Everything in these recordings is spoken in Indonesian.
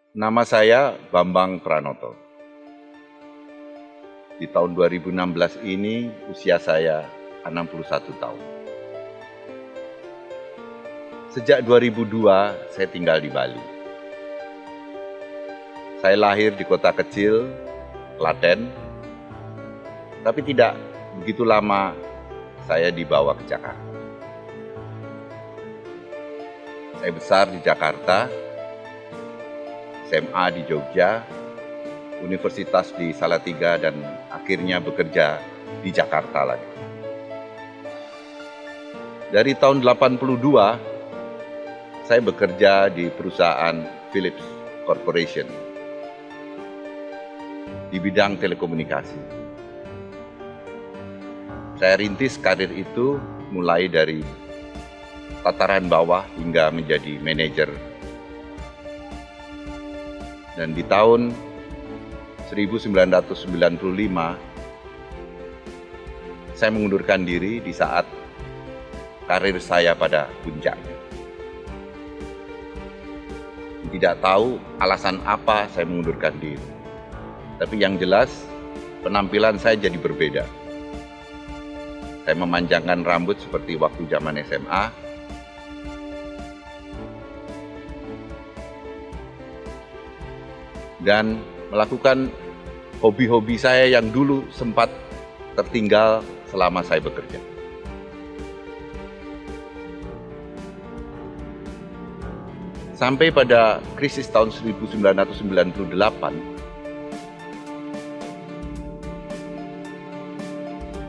Nama saya Bambang Pranoto. Di tahun 2016 ini usia saya 61 tahun. Sejak 2002 saya tinggal di Bali. Saya lahir di kota kecil, Klaten, tapi tidak begitu lama saya dibawa ke Jakarta. Saya besar di Jakarta, SMA di Jogja, Universitas di Salatiga, dan akhirnya bekerja di Jakarta lagi. Dari tahun 82, saya bekerja di perusahaan Philips Corporation di bidang telekomunikasi. Saya rintis karir itu mulai dari tataran bawah hingga menjadi manajer. Dan di tahun 1995, saya mengundurkan diri di saat karir saya pada puncaknya. Tidak tahu alasan apa saya mengundurkan diri. Tapi yang jelas, penampilan saya jadi berbeda. Saya memanjangkan rambut seperti waktu zaman SMA. Dan melakukan hobi-hobi saya yang dulu sempat tertinggal selama saya bekerja. Sampai pada krisis tahun 1998,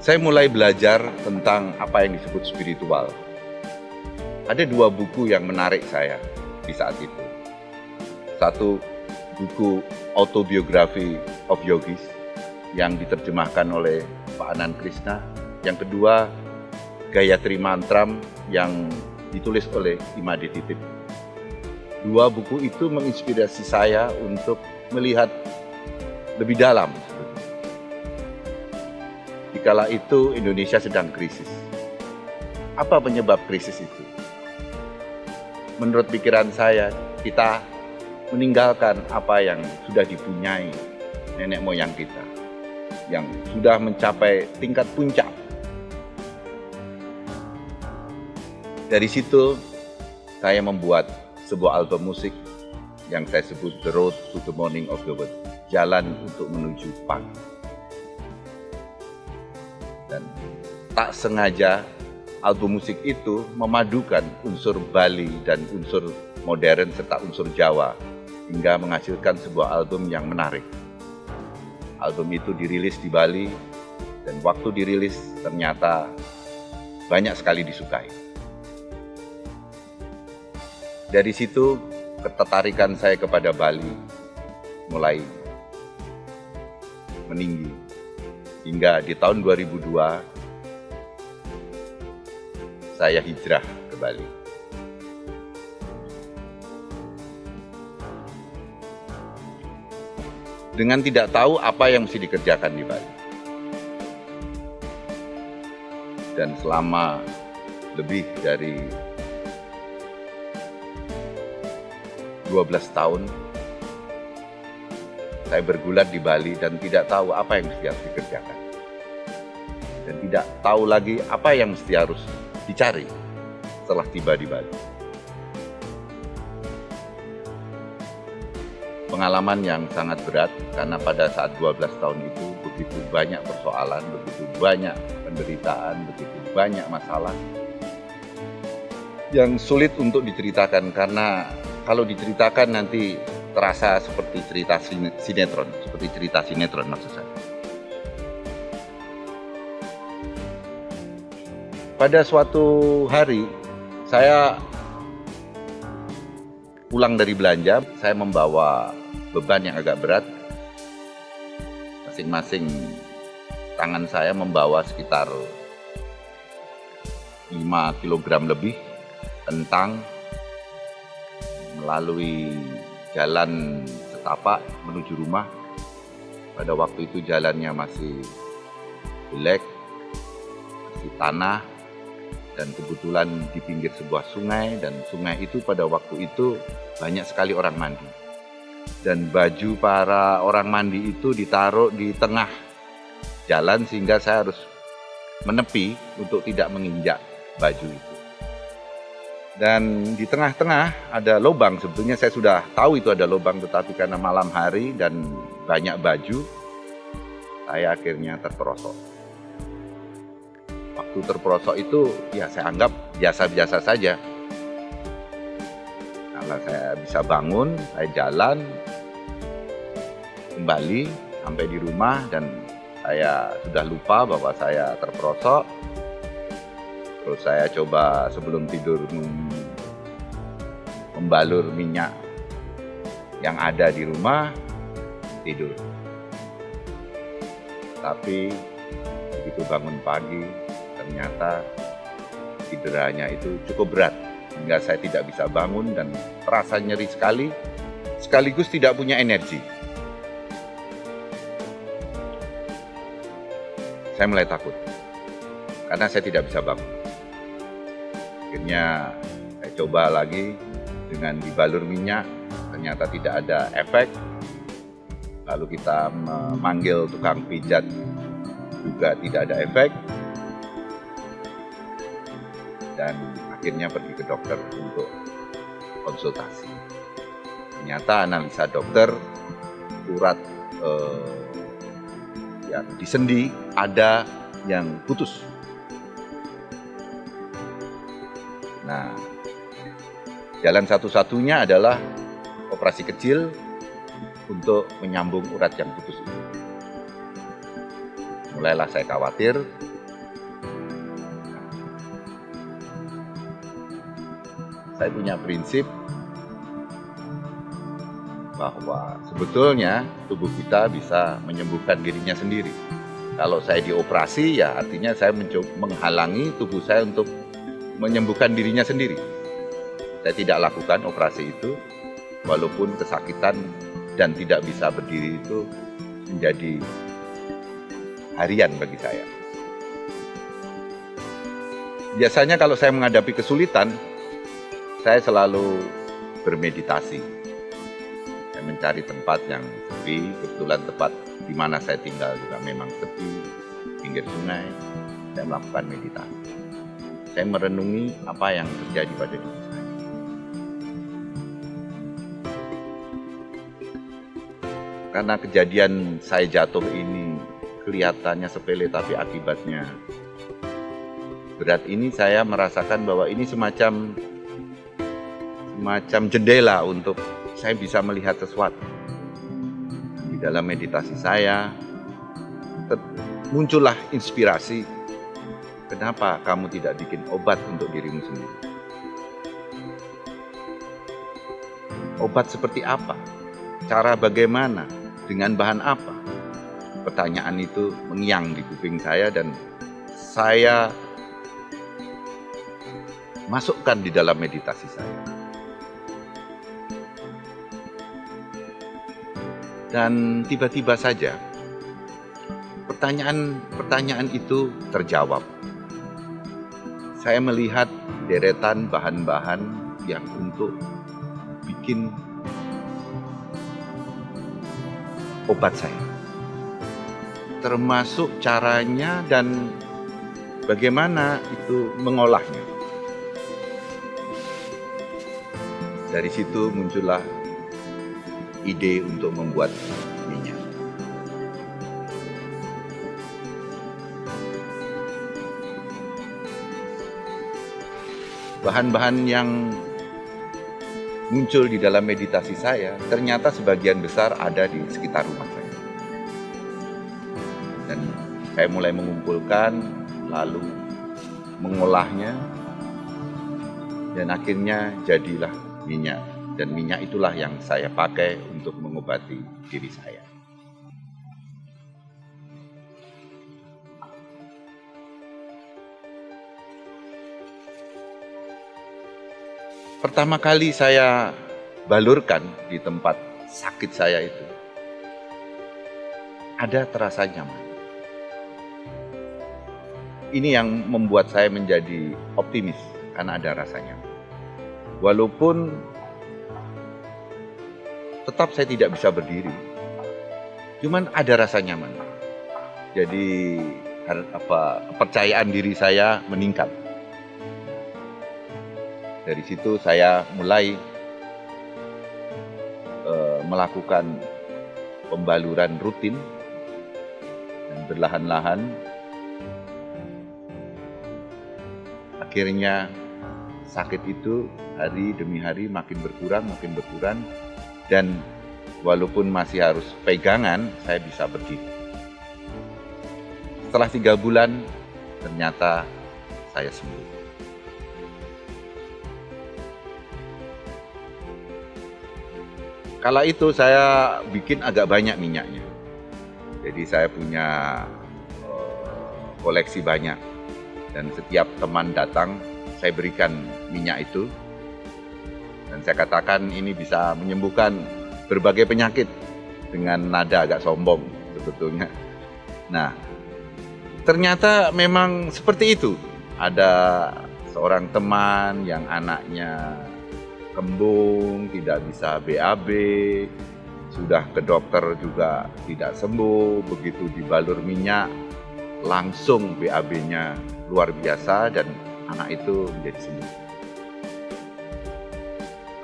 saya mulai belajar tentang apa yang disebut spiritual. Ada dua buku yang menarik saya di saat itu. Satu, buku Autobiography of Yogis yang diterjemahkan oleh Pak Anand Krishna. Yang kedua, Gayatri Mantram yang ditulis oleh Imade Titip. Dua buku itu menginspirasi saya untuk melihat lebih dalam. Dikala itu Indonesia sedang krisis. Apa penyebab krisis itu? Menurut pikiran saya, kita meninggalkan apa yang sudah dipunyai nenek moyang kita, yang sudah mencapai tingkat puncak. Dari situ, saya membuat sebuah album musik yang saya sebut The Road to the Morning of the World, jalan untuk menuju pagi. Dan tak sengaja, album musik itu memadukan unsur Bali dan unsur modern serta unsur Jawa, hingga menghasilkan sebuah album yang menarik. Album itu dirilis di Bali, dan waktu dirilis ternyata banyak sekali disukai. Dari situ, ketertarikan saya kepada Bali mulai meninggi. Hingga di tahun 2002, saya hijrah ke Bali. Dengan tidak tahu apa yang mesti dikerjakan di Bali. Dan selama lebih dari 12 tahun, saya bergulat di Bali dan tidak tahu apa yang mesti harus dikerjakan. Dan tidak tahu lagi apa yang mesti harus dicari setelah tiba di Bali. Pengalaman yang sangat berat, karena pada saat 12 tahun itu begitu banyak persoalan, begitu banyak penderitaan, begitu banyak masalah yang sulit untuk diceritakan, karena kalau diceritakan nanti terasa seperti cerita sinetron maksud saya. Pada suatu hari, saya pulang dari belanja, saya membawa beban yang agak berat. Masing-masing tangan saya membawa sekitar 5 kg lebih kentang melalui jalan setapak menuju rumah. Pada waktu itu jalannya masih jelek, masih tanah, dan kebetulan di pinggir sebuah sungai, dan sungai itu pada waktu itu banyak sekali orang mandi. dan baju para orang mandi itu ditaruh di tengah jalan sehingga saya harus menepi untuk tidak menginjak baju itu. Dan di tengah-tengah ada lubang, sebetulnya saya sudah tahu itu ada lubang, tetapi karena malam hari dan banyak baju, saya akhirnya terperosok. Waktu terperosok itu ya saya anggap biasa-biasa saja. Kalau saya bisa bangun, saya jalan kembali sampai di rumah dan saya sudah lupa bahwa saya terperosok. Terus saya coba sebelum tidur membalur minyak yang ada di rumah, tidur. Tapi begitu bangun pagi, ternyata cederanya itu cukup berat. Hingga saya tidak bisa bangun dan terasa nyeri sekali, sekaligus tidak punya energi. Saya mulai takut, karena saya tidak bisa bangun. Akhirnya saya coba lagi dengan dibalur minyak, ternyata tidak ada efek. Lalu kita memanggil tukang pijat, juga tidak ada efek. Dan akhirnya pergi ke dokter untuk konsultasi. Ternyata analisa dokter, urat yang di sendi ada yang putus. Nah, jalan satu-satunya adalah operasi kecil untuk menyambung urat yang putus itu. Mulailah saya khawatir. Saya punya prinsip bahwa sebetulnya tubuh kita bisa menyembuhkan dirinya sendiri. Kalau saya dioperasi, ya artinya saya menghalangi tubuh saya untuk menyembuhkan dirinya sendiri. Saya tidak lakukan operasi itu, walaupun kesakitan dan tidak bisa berdiri itu menjadi harian bagi saya. Biasanya kalau saya menghadapi kesulitan, saya selalu bermeditasi. Saya mencari tempat yang sepi, kebetulan tempat di mana saya tinggal juga memang sepi, pinggir sungai. Saya melakukan meditasi. Saya merenungi apa yang terjadi pada diri saya. Karena kejadian saya jatuh ini kelihatannya sepele tapi akibatnya berat ini, saya merasakan bahwa ini semacam jendela untuk saya bisa melihat sesuatu. Di dalam meditasi saya muncullah inspirasi. Kenapa kamu tidak bikin obat untuk dirimu sendiri? Obat seperti apa? Cara bagaimana? Dengan bahan apa? Pertanyaan itu mengiang di kuping saya dan saya masukkan di dalam meditasi saya. Dan tiba-tiba saja pertanyaan itu terjawab. Saya melihat deretan bahan-bahan yang untuk bikin obat saya. Termasuk caranya dan bagaimana itu mengolahnya. Dari situ muncullah ide untuk membuat minyak. Bahan-bahan yang muncul di dalam meditasi saya ternyata sebagian besar ada di sekitar rumah saya. Dan saya mulai mengumpulkan, lalu mengolahnya, dan akhirnya jadilah minyak. Dan minyak itulah yang saya pakai untuk mengobati diri saya. Pertama kali saya balurkan di tempat sakit saya itu, ada terasa nyaman. Ini yang membuat saya menjadi optimis, karena ada rasanya. Walaupun tetap saya tidak bisa berdiri. Cuman ada rasa nyaman. Jadi kepercayaan diri saya meningkat. Dari situ saya mulai melakukan pembaluran rutin dan berlahan-lahan akhirnya sakit itu hari demi hari makin berkurang dan walaupun masih harus pegangan, saya bisa berdiri. Setelah 3 bulan, ternyata saya sembuh. Kala itu saya bikin agak banyak minyaknya. Jadi saya punya koleksi banyak. Dan setiap teman datang, saya berikan minyak itu. Dan saya katakan ini bisa menyembuhkan berbagai penyakit dengan nada agak sombong sebetulnya. Nah, ternyata memang seperti itu. Ada seorang teman yang anaknya kembung, tidak bisa BAB, sudah ke dokter juga tidak sembuh, begitu dibalur minyak, langsung BAB-nya luar biasa dan anak itu menjadi sembuh.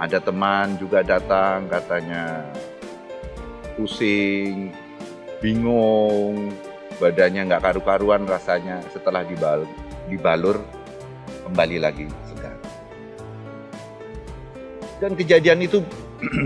Ada teman juga datang katanya pusing, bingung, badannya nggak karu-karuan rasanya, setelah dibalur kembali lagi segar. Dan kejadian itu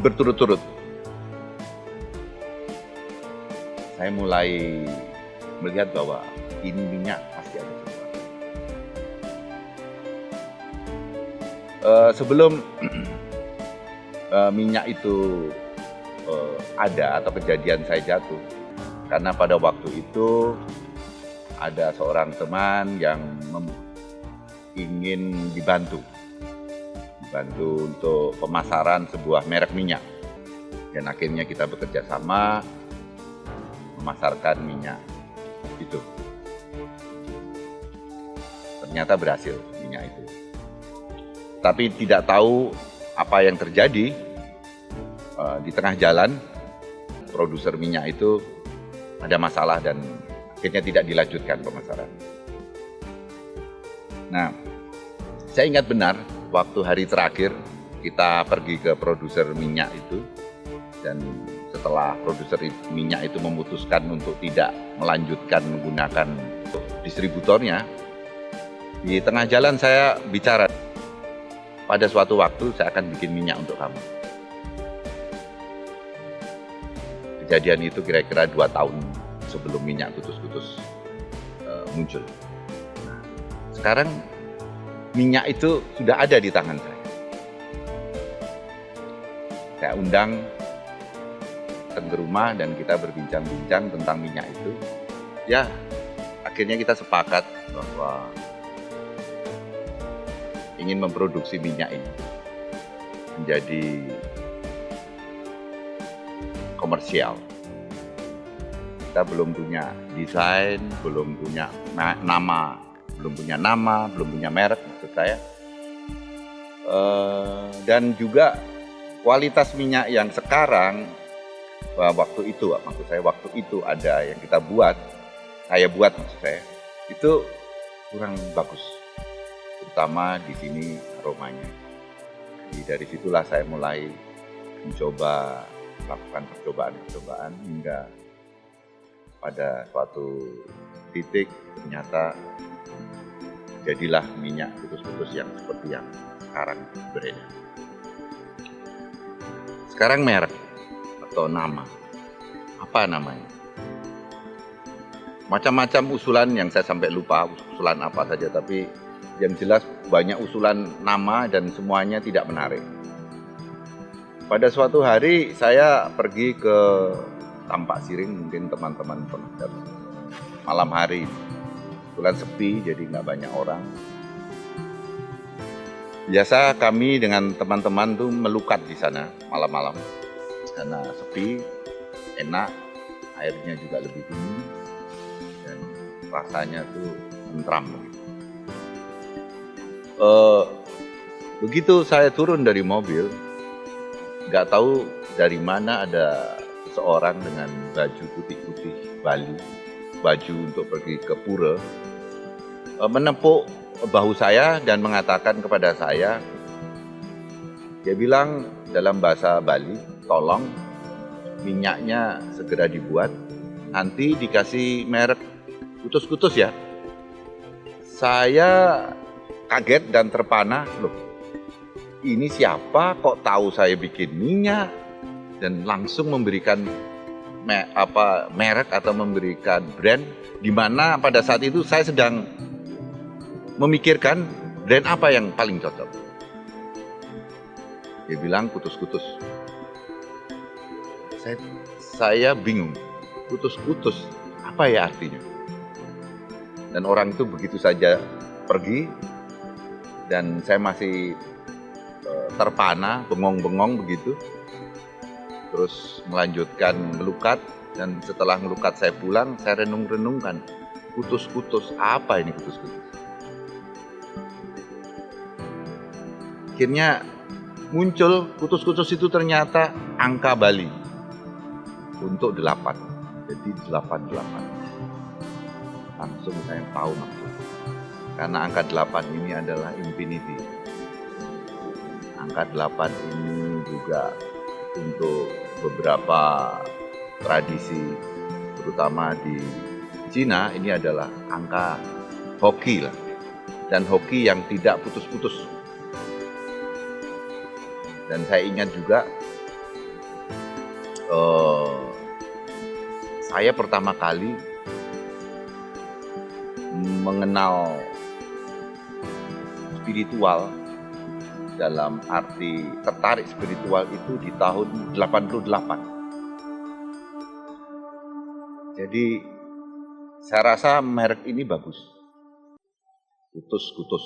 berturut-turut. Saya mulai melihat bahwa ini minyak pasti ada sesuatu. Sebelum minyak itu ada atau kejadian saya jatuh, karena pada waktu itu ada seorang teman yang ingin dibantu untuk pemasaran sebuah merek minyak, dan akhirnya kita bekerja sama memasarkan minyak itu. Ternyata berhasil minyak itu, tapi tidak tahu apa yang terjadi. Di tengah jalan produser minyak itu ada masalah dan akhirnya tidak dilanjutkan pemasaran. Nah, saya ingat benar waktu hari terakhir kita pergi ke produser minyak itu, dan setelah produser minyak itu memutuskan untuk tidak melanjutkan menggunakan distributornya, di tengah jalan saya bicara, pada suatu waktu saya akan bikin minyak untuk kamu. Kejadian itu kira-kira 2 tahun sebelum minyak kutus-kutus muncul. Nah, sekarang minyak itu sudah ada di tangan saya. Saya undang ke rumah dan kita berbincang-bincang tentang minyak itu. Ya, akhirnya kita sepakat bahwa ingin memproduksi minyak ini menjadi komersial. Kita belum punya desain, belum punya nama, belum punya merek maksud saya. Dan juga kualitas minyak yang sekarang, waktu itu ada yang saya buat maksud saya, itu kurang bagus. Terutama di sini aromanya. Jadi dari situlah saya mulai mencoba melakukan percobaan hingga pada suatu titik ternyata jadilah minyak kutus-kutus yang seperti yang sekarang beredar. Sekarang merek atau nama, apa namanya? Macam-macam usulan yang saya sampai lupa usulan apa saja, tapi yang jelas banyak usulan nama dan semuanya tidak menarik. Pada suatu hari saya pergi ke Tampak Siring, mungkin teman-teman pernah datang. Malam hari, kebetulan sepi jadi nggak banyak orang. Biasa kami dengan teman-teman tuh melukat di sana malam-malam karena sepi, enak, airnya juga lebih dingin dan rasanya tuh tentram. Begitu saya turun dari mobil, nggak tahu dari mana ada seorang dengan baju putih-putih Bali, baju untuk pergi ke pura, menepuk bahu saya dan mengatakan kepada saya, dia bilang dalam bahasa Bali, tolong minyaknya segera dibuat, nanti dikasih merek kutus-kutus ya. Saya kaget dan terpana, loh ini siapa kok tahu saya bikin minyak, dan langsung memberikan merek atau memberikan brand, di mana pada saat itu saya sedang memikirkan brand apa yang paling cocok. Dia bilang kutus-kutus. Saya bingung, kutus-kutus apa ya artinya? Dan orang itu begitu saja pergi, dan saya masih terpana, bengong-bengong begitu. Terus melanjutkan melukat, dan setelah melukat saya pulang, saya renung-renungkan, kutus-kutus, apa ini kutus-kutus? Akhirnya muncul kutus-kutus itu ternyata angka Bali untuk 8. Jadi 88. Langsung saya tahu maksudnya. Karena angka 8 ini adalah infinity. Angka 8 ini juga untuk beberapa tradisi, terutama di Cina, ini adalah angka hoki lah. Dan hoki yang tidak putus-putus. Dan saya ingat juga, saya pertama kali mengenal spiritual dalam arti tertarik spiritual itu di tahun 88. Jadi saya rasa merek ini bagus. Kutus-kutus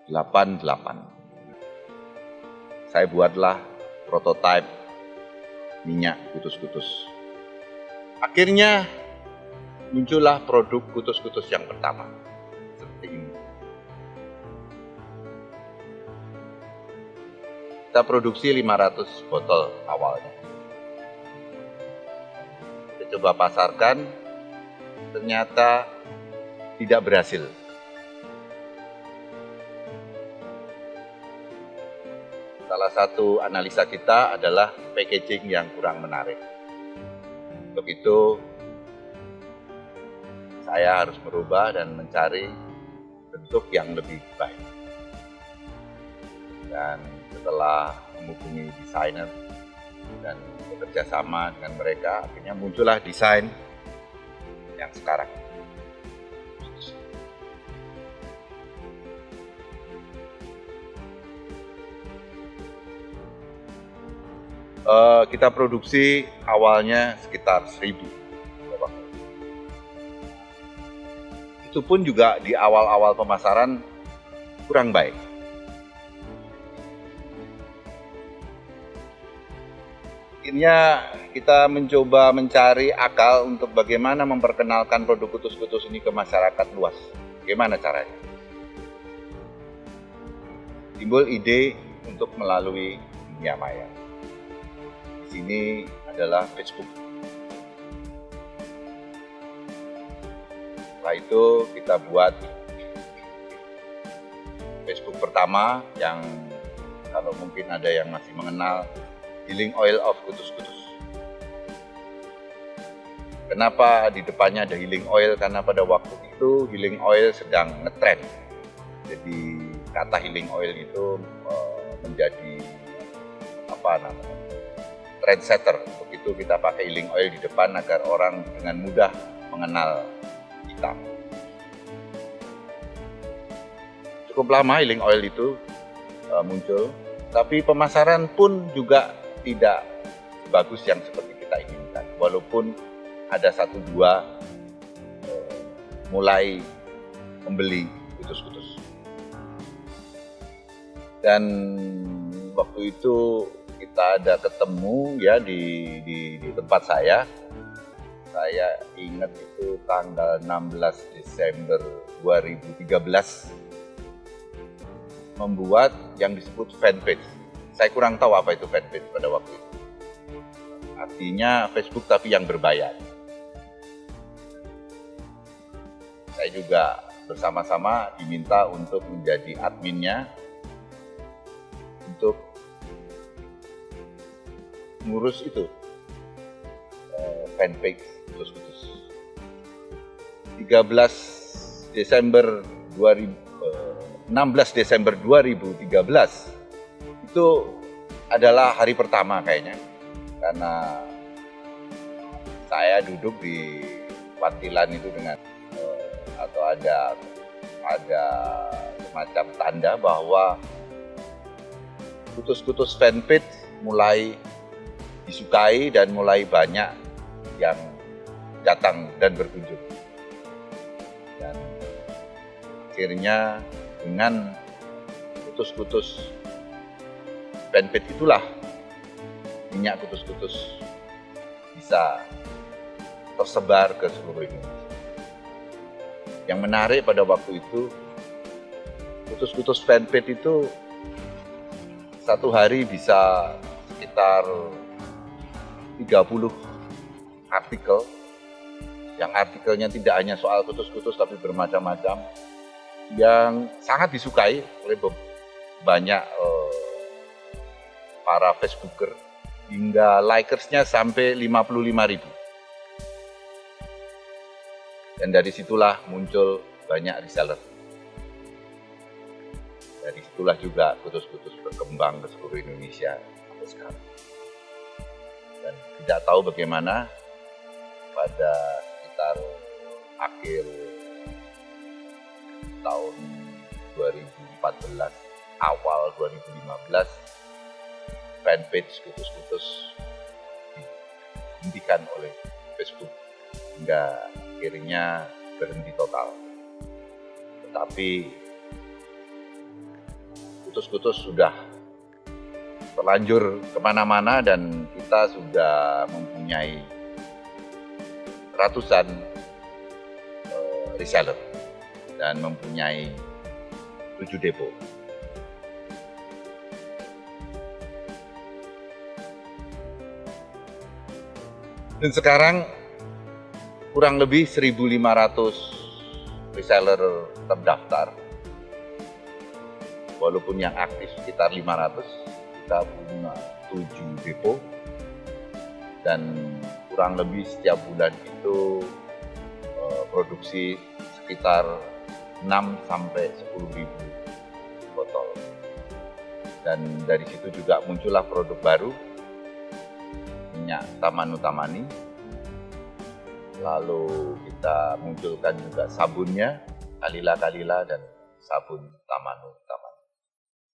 88. Saya buatlah prototipe minyak kutus-kutus. Akhirnya muncullah produk kutus-kutus yang pertama. Seperti ini. Kita produksi 500 botol awalnya. Kita coba pasarkan, ternyata tidak berhasil. Salah satu analisa kita adalah packaging yang kurang menarik. Untuk itu, saya harus merubah dan mencari bentuk yang lebih baik. Dan setelah menghubungi desainer dan bekerja sama dengan mereka, akhirnya muncullah desain yang sekarang. Kita produksi awalnya sekitar 1000. Itu pun juga di awal-awal pemasaran kurang baik. Akhirnya kita mencoba mencari akal untuk bagaimana memperkenalkan produk kutus-kutus ini ke masyarakat luas. Bagaimana caranya? Timbul ide untuk melalui dunia maya. Di sini adalah Facebook. Setelah itu kita buat Facebook pertama yang kalau mungkin ada yang masih mengenal, Healing Oil of Kutus-Kutus. Kenapa di depannya ada Healing Oil? Karena pada waktu itu Healing Oil sedang ngetrend. Jadi kata Healing Oil itu menjadi trendsetter. Untuk itu kita pakai Healing Oil di depan agar orang dengan mudah mengenal kita. Cukup lama Healing Oil itu muncul, tapi pemasaran pun juga tidak bagus yang seperti kita inginkan. Walaupun ada 1-2 mulai membeli kutus-kutus. Dan waktu itu kita ada ketemu ya di tempat saya. Saya ingat itu tanggal 16 Desember 2013 membuat yang disebut fanpage. Saya kurang tahu apa itu fanpage pada waktu itu. artinya Facebook tapi yang berbayar. Saya juga bersama-sama diminta untuk menjadi adminnya, untuk ngurus itu, fanpage Kutus-Kutus. 16 Desember 2013 itu adalah hari pertama kayaknya, karena saya duduk di pantilan itu dengan atau ada semacam tanda bahwa Kutus-Kutus fanpage mulai disukai dan mulai banyak yang datang dan berkunjung. Dan akhirnya dengan Kutus-Kutus fanpage itulah minyak Kutus-Kutus bisa tersebar ke seluruh Indonesia. Yang menarik pada waktu itu, Kutus-Kutus fanpage itu satu hari bisa sekitar 30 artikel, yang artikelnya tidak hanya soal Kutus-Kutus tapi bermacam-macam, yang sangat disukai oleh banyak para Facebooker, hingga likersnya sampai 55.000. Dan dari situlah muncul banyak reseller. Dari situlah juga Kutus-Kutus berkembang ke seluruh Indonesia sampai sekarang. Dan tidak tahu bagaimana pada sekitar akhir tahun 2014, awal 2015, fanpage Kutus-Kutus dihentikan oleh Facebook hingga akhirnya berhenti total. Tetapi Kutus-Kutus sudah terlanjur kemana-mana dan kita sudah mempunyai ratusan reseller dan mempunyai 7 depo. Dan sekarang kurang lebih 1.500 reseller terdaftar. Walaupun yang aktif sekitar 500, kita punya 7 depo. Dan kurang lebih setiap bulan itu produksi sekitar 6 sampai 10.000 botol. Dan dari situ juga muncullah produk baru, minyak Taman-Utamani. Lalu kita munculkan juga sabunnya, Kalila-Kalila dan sabun Taman-Utamani.